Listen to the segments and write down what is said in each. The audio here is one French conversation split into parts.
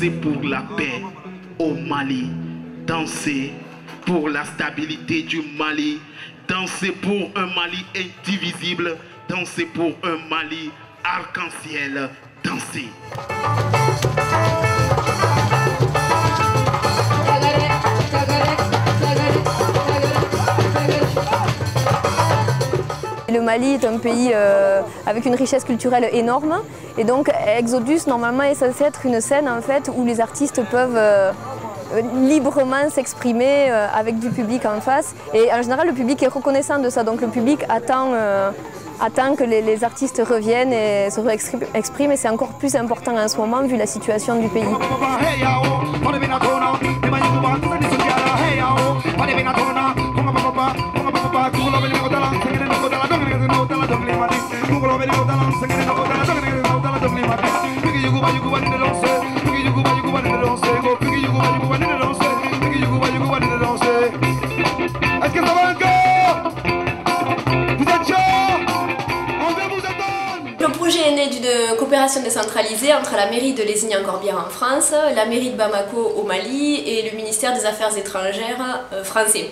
Dansez pour la paix au Mali. Dansez pour la stabilité du Mali. Dansez pour un Mali indivisible. Dansez pour un Mali arc-en-ciel. Dansez. Le Mali est un pays avec une richesse culturelle énorme et donc Exodus normalement est censé être une scène en fait où les artistes peuvent librement s'exprimer avec du public en face et en général le public est reconnaissant de ça, donc le public attend que les artistes reviennent et se expriment et c'est encore plus important en ce moment vu la situation du pays. Le projet est né d'une coopération décentralisée entre la mairie de Lézignan-Corbière en France, la mairie de Bamako au Mali et le ministère des Affaires étrangères français.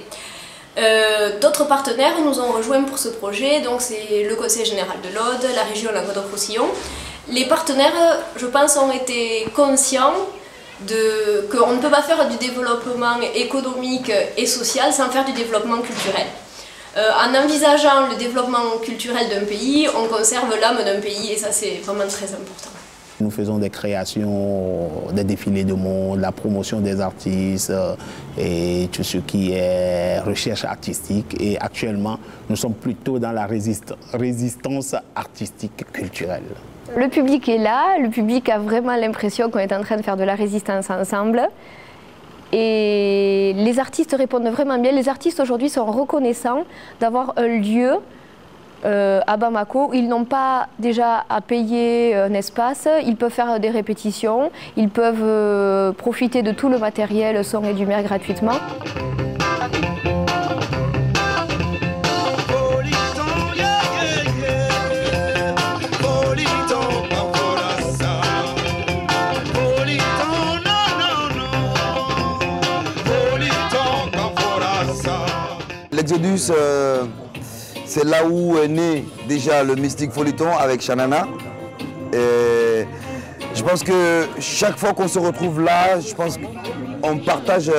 D'autres partenaires nous ont rejoints pour ce projet, donc c'est le Conseil général de l'Aude, la région Languedoc-Roussillon. Les partenaires, je pense, ont été conscients qu'on ne peut pas faire du développement économique et social sans faire du développement culturel. En envisageant le développement culturel d'un pays, on conserve l'âme d'un pays et ça c'est vraiment très important. Nous faisons des créations, des défilés de mode, la promotion des artistes et tout ce qui est recherche artistique. Et actuellement, nous sommes plutôt dans la résistance artistique culturelle. Le public est là, le public a vraiment l'impression qu'on est en train de faire de la résistance ensemble. Et les artistes répondent vraiment bien. Les artistes aujourd'hui sont reconnaissants d'avoir un lieu à Bamako. Ils n'ont pas déjà à payer un espace, ils peuvent faire des répétitions, ils peuvent profiter de tout le matériel son et lumière gratuitement. L'Exodus, c'est là où est né déjà le Mystique Foliton avec Shanana. Et je pense que chaque fois qu'on se retrouve là, je pense qu'on partage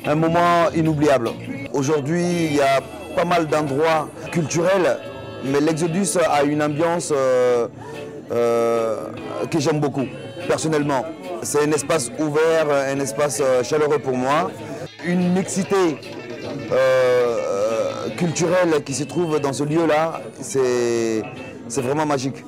un moment inoubliable. Aujourd'hui, il y a pas mal d'endroits culturels, mais l'Exodus a une ambiance que j'aime beaucoup, personnellement. C'est un espace ouvert, un espace chaleureux pour moi. Une mixité culturelle qui se trouve dans ce lieu-là, c'est vraiment magique.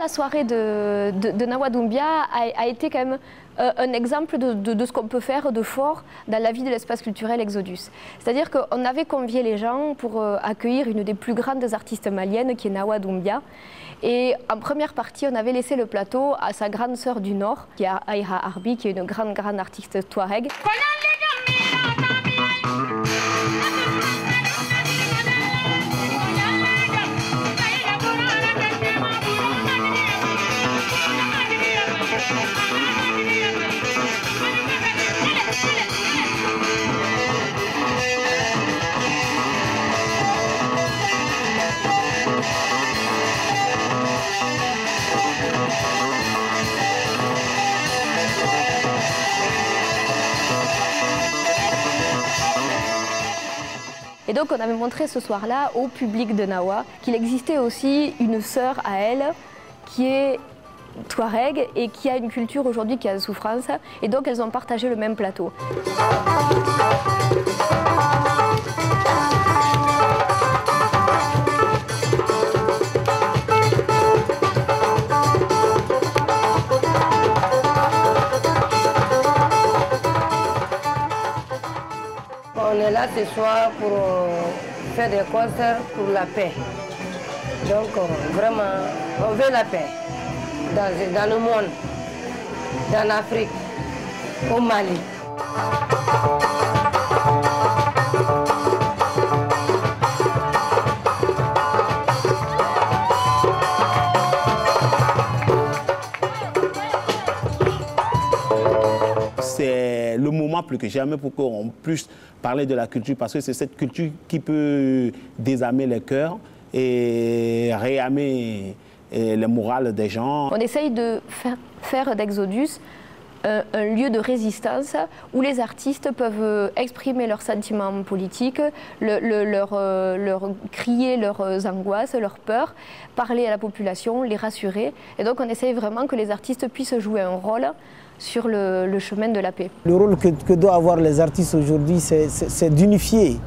La soirée de Nawa Doumbia a été quand même un exemple de ce qu'on peut faire de fort dans la vie de l'espace culturel Exodus. C'est-à-dire qu'on avait convié les gens pour accueillir une des plus grandes artistes maliennes qui est Nawa Doumbia. Et en première partie, on avait laissé le plateau à sa grande sœur du Nord, qui est Aïha Arbi, qui est une grande artiste touareg. Et donc on avait montré ce soir-là au public de Nawa qu'il existait aussi une sœur à elle qui est touareg et qui a une culture aujourd'hui qui est en souffrance. Et donc elles ont partagé le même plateau. on est là ce soir pour faire des concerts pour la paix. Donc vraiment, on veut la paix dans le monde, dans l'Afrique, au Mali. C'est le moment plus que jamais pour qu'on puisse parler de la culture, parce que c'est cette culture qui peut désarmer les cœurs et réarmer le moral des gens. On essaye de faire d'Exodus un lieu de résistance où les artistes peuvent exprimer leurs sentiments politiques, crier leurs angoisses, leurs peurs, parler à la population, les rassurer. Et donc on essaye vraiment que les artistes puissent jouer un rôle sur le chemin de la paix. Le rôle que doivent avoir les artistes aujourd'hui, c'est d'unifier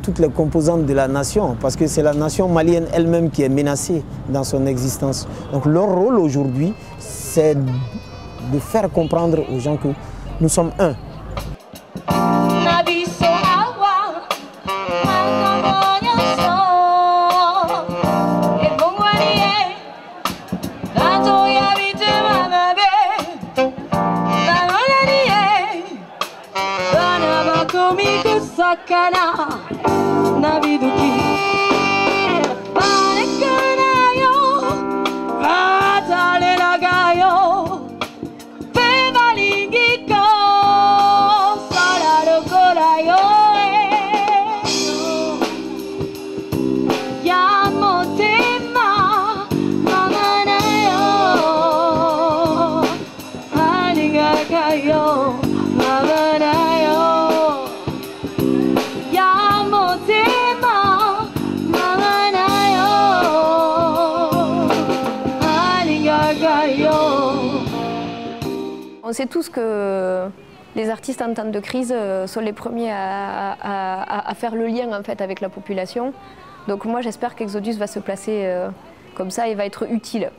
toutes les composantes de la nation, parce que c'est la nation malienne elle-même qui est menacée dans son existence. Donc leur rôle aujourd'hui, c'est de faire comprendre aux gens que nous sommes un. On sait tous que les artistes en temps de crise sont les premiers à faire le lien en fait, avec la population. Donc moi j'espère qu'Exodus va se placer comme ça et va être utile.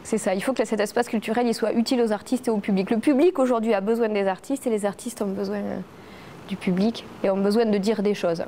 C'est ça, il faut que cet espace culturel il soit utile aux artistes et au public. Le public aujourd'hui a besoin des artistes et les artistes ont besoin du public et ont besoin de dire des choses.